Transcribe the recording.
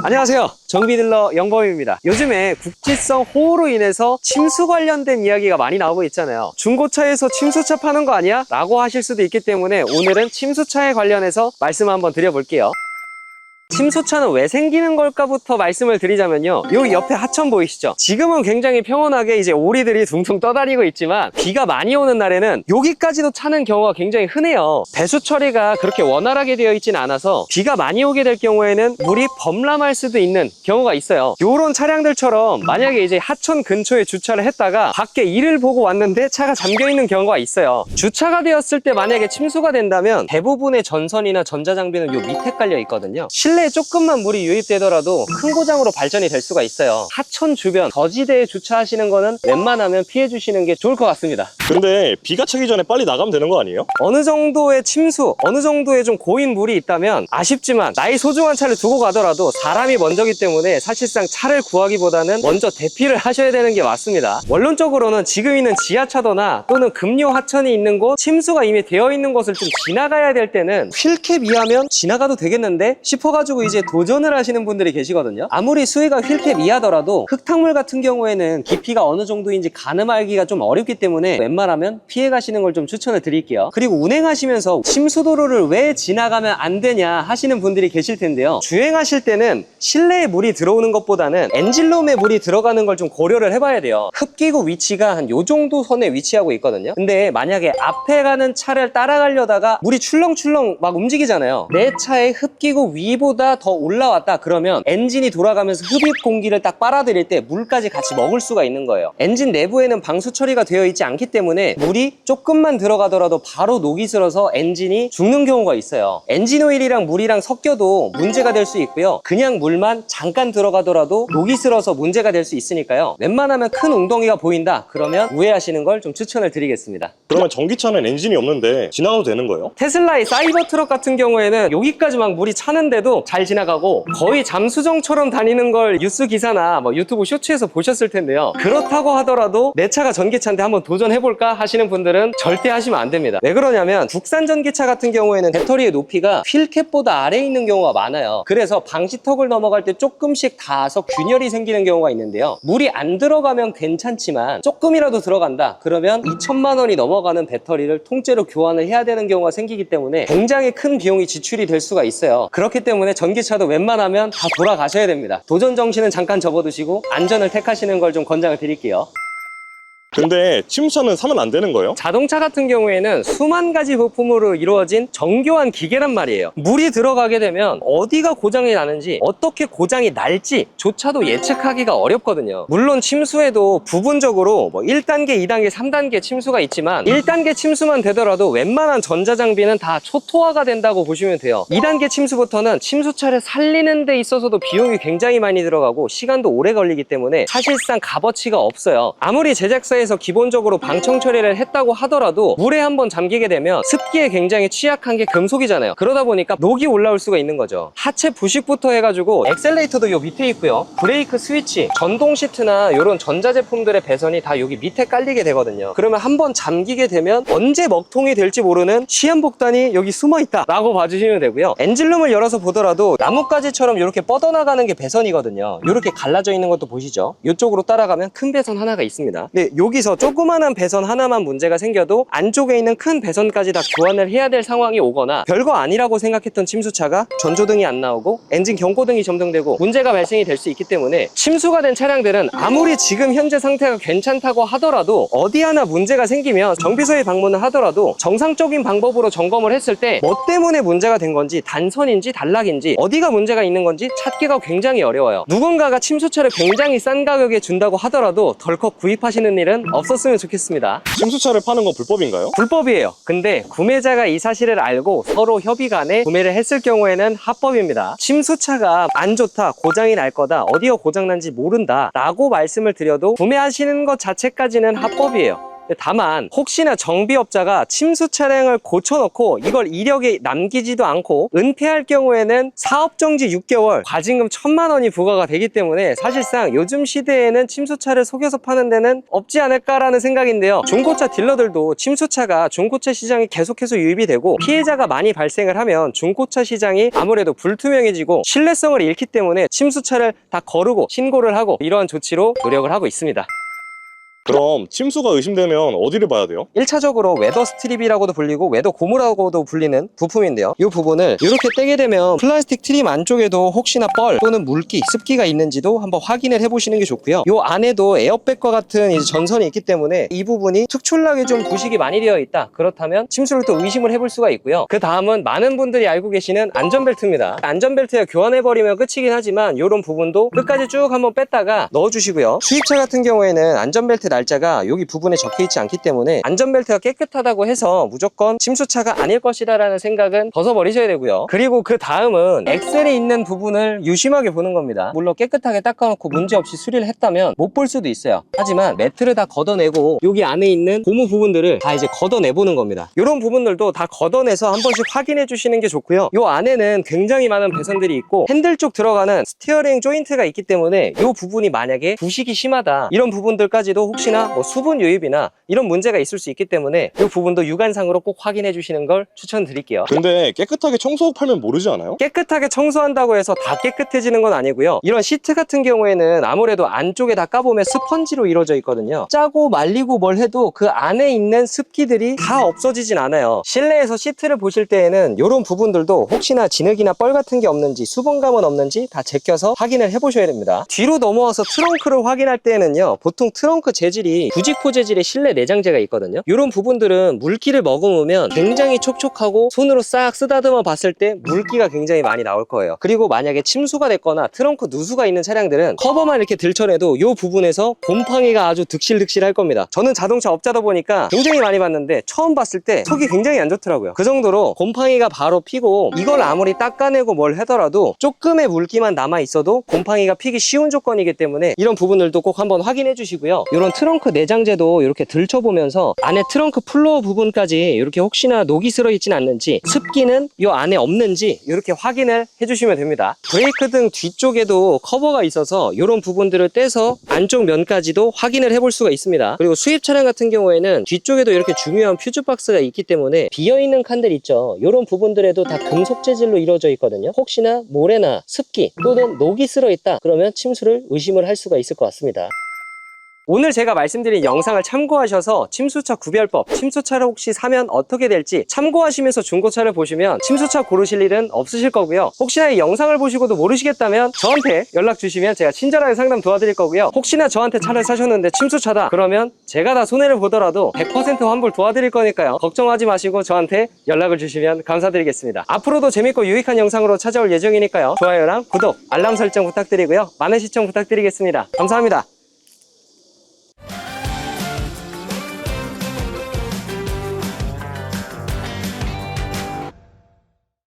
안녕하세요, 정비딜러 영범입니다. 요즘에 국지성 호우로 인해서 침수 관련된 이야기가 많이 나오고 있잖아요. 중고차에서 침수차 파는 거 아니야? 라고 하실 수도 있기 때문에 오늘은 침수차에 관련해서 말씀 한번 드려볼게요. 침수차는 왜 생기는 걸까부터 말씀을 드리자면요, 여기 옆에 하천 보이시죠? 지금은 굉장히 평온하게 이제 오리들이 둥둥 떠다니고 있지만 비가 많이 오는 날에는 여기까지도 차는 경우가 굉장히 흔해요. 배수 처리가 그렇게 원활하게 되어 있지는 않아서 비가 많이 오게 될 경우에는 물이 범람할 수도 있는 경우가 있어요. 요런 차량들처럼 만약에 이제 하천 근처에 주차를 했다가 밖에 일을 보고 왔는데 차가 잠겨 있는 경우가 있어요. 주차가 되었을 때 만약에 침수가 된다면 대부분의 전선이나 전자장비는 요 밑에 깔려 있거든요. 실내에 조금만 물이 유입되더라도 큰 고장으로 발전이 될 수가 있어요. 하천 주변 거지대에 주차하시는 거는 웬만하면 피해 주시는 게 좋을 것 같습니다. 근데 비가 차기 전에 빨리 나가면 되는 거 아니에요? 어느 정도의 침수, 어느 정도의 좀 고인 물이 있다면 아쉽지만 나의 소중한 차를 두고 가더라도 사람이 먼저기 때문에 사실상 차를 구하기보다는 먼저 대피를 하셔야 되는 게 맞습니다. 원론적으로는 지금 있는 지하차도나 또는 급류 하천이 있는 곳, 침수가 이미 되어 있는 곳을 좀 지나가야 될 때는 휠캡 이하면 지나가도 되겠는데 싶어가지고 이제 도전을 하시는 분들이 계시거든요. 아무리 수위가 휠캡 이하더라도 흙탕물 같은 경우에는 깊이가 어느 정도인지 가늠하기가 좀 어렵기 때문에 웬만하면 피해 가시는 걸 좀 추천을 드릴게요. 그리고 운행하시면서 침수도로를 왜 지나가면 안 되냐 하시는 분들이 계실 텐데요. 주행하실 때는 실내에 물이 들어오는 것보다는 엔진룸에 물이 들어가는 걸 좀 고려를 해봐야 돼요. 흡기구 위치가 한 요 정도 선에 위치하고 있거든요. 근데 만약에 앞에 가는 차를 따라가려다가 물이 출렁출렁 막 움직이잖아요. 내 차의 흡기구 위보다 더 올라왔다 그러면 엔진이 돌아가면서 흡입 공기를 딱 빨아들일 때 물까지 같이 먹을 수가 있는 거예요. 엔진 내부에는 방수 처리가 되어 있지 않기 때문에 물이 조금만 들어가더라도 바로 녹이 슬어서 엔진이 죽는 경우가 있어요. 엔진 오일이랑 물이랑 섞여도 문제가 될 수 있고요. 그냥 물만 잠깐 들어가더라도 녹이 슬어서 문제가 될 수 있으니까요. 웬만하면 큰 웅덩이가 보인다 그러면 우회하시는 걸 좀 추천을 드리겠습니다. 그러면 전기차는 엔진이 없는데 지나가도 되는 거예요? 테슬라의 사이버 트럭 같은 경우에는 여기까지 막 물이 차는데도 잘 지나가고 거의 잠수정처럼 다니는 걸 뉴스 기사나 뭐 유튜브 쇼츠에서 보셨을 텐데요. 그렇다고 하더라도 내 차가 전기차인데 한번 도전해볼까 하시는 분들은 절대 하시면 안 됩니다. 왜 그러냐면 국산 전기차 같은 경우에는 배터리의 높이가 휠캡보다 아래에 있는 경우가 많아요. 그래서 방지턱을 넘어갈 때 조금씩 닿아서 균열이 생기는 경우가 있는데요. 물이 안 들어가면 괜찮지만 조금이라도 들어간다 그러면 2천만 원이 넘어가는 배터리를 통째로 교환을 해야 되는 경우가 생기기 때문에 굉장히 큰 비용이 지출이 될 수가 있어요. 그렇기 때문에 전기차도 웬만하면 다 돌아가셔야 됩니다. 도전 정신은 잠깐 접어두시고 안전을 택하시는 걸 좀 권장을 드릴게요. 근데 침수차는 사면 안 되는 거예요? 자동차 같은 경우에는 수만 가지 부품으로 이루어진 정교한 기계란 말이에요. 물이 들어가게 되면 어디가 고장이 나는지 어떻게 고장이 날지조차도 예측하기가 어렵거든요. 물론 침수에도 부분적으로 뭐 1단계, 2단계, 3단계 침수가 있지만 1단계 침수만 되더라도 웬만한 전자장비는 다 초토화가 된다고 보시면 돼요. 2단계 침수부터는 침수차를 살리는 데 있어서도 비용이 굉장히 많이 들어가고 시간도 오래 걸리기 때문에 사실상 값어치가 없어요. 아무리 제작사에 기본적으로 방청 처리를 했다고 하더라도 물에 한번 잠기게 되면 습기에 굉장히 취약한 게 금속이잖아요. 그러다 보니까 녹이 올라올 수가 있는 거죠. 하체 부식부터 해가지고 엑셀레이터도 요 밑에 있고요. 브레이크 스위치, 전동 시트나 이런 전자제품들의 배선이 다 여기 밑에 깔리게 되거든요. 그러면 한번 잠기게 되면 언제 먹통이 될지 모르는 시한폭탄이 여기 숨어있다 라고 봐주시면 되고요. 엔진룸을 열어서 보더라도 나뭇가지처럼 이렇게 뻗어나가는 게 배선이거든요. 이렇게 갈라져 있는 것도 보시죠. 이쪽으로 따라가면 큰 배선 하나가 있습니다. 네, 여기서 조그마한 배선 하나만 문제가 생겨도 안쪽에 있는 큰 배선까지 다 교환을 해야 될 상황이 오거나 별거 아니라고 생각했던 침수차가 전조등이 안 나오고 엔진 경고등이 점등되고 문제가 발생이 될 수 있기 때문에 침수가 된 차량들은 아무리 지금 현재 상태가 괜찮다고 하더라도 어디 하나 문제가 생기면 정비소에 방문을 하더라도 정상적인 방법으로 점검을 했을 때 뭐 때문에 문제가 된 건지 단선인지 단락인지 어디가 문제가 있는 건지 찾기가 굉장히 어려워요. 누군가가 침수차를 굉장히 싼 가격에 준다고 하더라도 덜컥 구입하시는 일은 없었으면 좋겠습니다. 침수차를 파는 건 불법인가요? 불법이에요. 근데 구매자가 이 사실을 알고 서로 협의 간에 구매를 했을 경우에는 합법입니다. 침수차가 안 좋다, 고장이 날 거다, 어디가 고장난지 모른다 라고 말씀을 드려도 구매하시는 것 자체까지는 합법이에요. 다만 혹시나 정비업자가 침수 차량을 고쳐놓고 이걸 이력에 남기지도 않고 은폐할 경우에는 사업정지 6개월, 과징금 1,000만 원이 부과가 되기 때문에 사실상 요즘 시대에는 침수차를 속여서 파는 데는 없지 않을까라는 생각인데요. 중고차 딜러들도 침수차가 중고차 시장에 계속해서 유입이 되고 피해자가 많이 발생을 하면 중고차 시장이 아무래도 불투명해지고 신뢰성을 잃기 때문에 침수차를 다 거르고 신고를 하고 이러한 조치로 노력을 하고 있습니다. 그럼 침수가 의심되면 어디를 봐야 돼요? 1차적으로 웨더 스트립이라고도 불리고 웨더 고무라고도 불리는 부품인데요. 이 부분을 이렇게 떼게 되면 플라스틱 트림 안쪽에도 혹시나 뻘 또는 물기, 습기가 있는지도 한번 확인을 해보시는 게 좋고요. 이 안에도 에어백과 같은 이제 전선이 있기 때문에 이 부분이 특출나게 좀 부식이 많이 되어 있다. 그렇다면 침수를 또 의심을 해볼 수가 있고요. 그 다음은 많은 분들이 알고 계시는 안전벨트입니다. 안전벨트에 교환해버리면 끝이긴 하지만 이런 부분도 끝까지 쭉 한번 뺐다가 넣어주시고요. 수입차 같은 경우에는 안전벨트 날짜가 여기 부분에 적혀 있지 않기 때문에 안전벨트가 깨끗하다고 해서 무조건 침수차가 아닐 것이다 라는 생각은 벗어버리셔야 되고요. 그리고 그 다음은 엑셀에 있는 부분을 유심하게 보는 겁니다. 물론 깨끗하게 닦아놓고 문제없이 수리를 했다면 못 볼 수도 있어요. 하지만 매트를 다 걷어내고 여기 안에 있는 고무 부분들을 다 이제 걷어내보는 겁니다. 이런 부분들도 다 걷어내서 한 번씩 확인해 주시는 게 좋고요. 이 안에는 굉장히 많은 배선들이 있고 핸들 쪽 들어가는 스티어링 조인트가 있기 때문에 이 부분이 만약에 부식이 심하다 이런 부분들까지도 혹시나 뭐 수분 유입이나 이런 문제가 있을 수 있기 때문에 이 부분도 육안상으로 꼭 확인해 주시는 걸 추천드릴게요. 근데 깨끗하게 청소하고 팔면 모르지 않아요? 깨끗하게 청소한다고 해서 다 깨끗해지는 건 아니고요. 이런 시트 같은 경우에는 아무래도 안쪽에 다 까보면 스펀지로 이루어져 있거든요. 짜고 말리고 뭘 해도 그 안에 있는 습기들이 다 없어지진 않아요. 실내에서 시트를 보실 때에는 이런 부분들도 혹시나 진흙이나 뻘 같은 게 없는지 수분감은 없는지 다 제껴서 확인을 해보셔야 됩니다. 뒤로 넘어와서 트렁크를 확인할 때에는요, 보통 트렁크 재질이 부직포 재질의 실내 내장재가 있거든요. 이런 부분들은 물기를 머금으면 굉장히 촉촉하고 손으로 싹 쓰다듬어 봤을 때 물기가 굉장히 많이 나올 거예요. 그리고 만약에 침수가 됐거나 트렁크 누수가 있는 차량들은 커버만 이렇게 들춰내도 이 부분에서 곰팡이가 아주 득실득실할 겁니다. 저는 자동차 업자다 보니까 굉장히 많이 봤는데 처음 봤을 때 속이 굉장히 안 좋더라고요. 그 정도로 곰팡이가 바로 피고 이걸 아무리 닦아내고 뭘 하더라도 조금의 물기만 남아 있어도 곰팡이가 피기 쉬운 조건이기 때문에 이런 부분들도 꼭 한번 확인해 주시고요. 이런 트렁크 내장재도 이렇게 들춰보면서 안에 트렁크 플로어 부분까지 이렇게 혹시나 녹이 슬어 있진 않는지 습기는 이 안에 없는지 이렇게 확인을 해주시면 됩니다. 브레이크 등 뒤쪽에도 커버가 있어서 이런 부분들을 떼서 안쪽 면까지도 확인을 해볼 수가 있습니다. 그리고 수입 차량 같은 경우에는 뒤쪽에도 이렇게 중요한 퓨즈 박스가 있기 때문에 비어있는 칸들 있죠. 이런 부분들에도 다 금속 재질로 이루어져 있거든요. 혹시나 모래나 습기 또는 녹이 슬어 있다 그러면 침수를 의심을 할 수가 있을 것 같습니다. 오늘 제가 말씀드린 영상을 참고하셔서 침수차 구별법, 침수차를 혹시 사면 어떻게 될지 참고하시면서 중고차를 보시면 침수차 고르실 일은 없으실 거고요. 혹시나 이 영상을 보시고도 모르시겠다면 저한테 연락 주시면 제가 친절하게 상담 도와드릴 거고요. 혹시나 저한테 차를 사셨는데 침수차다 그러면 제가 다 손해를 보더라도 100% 환불 도와드릴 거니까요. 걱정하지 마시고 저한테 연락을 주시면 감사드리겠습니다. 앞으로도 재밌고 유익한 영상으로 찾아올 예정이니까요. 좋아요랑 구독, 알람 설정 부탁드리고요. 많은 시청 부탁드리겠습니다. 감사합니다.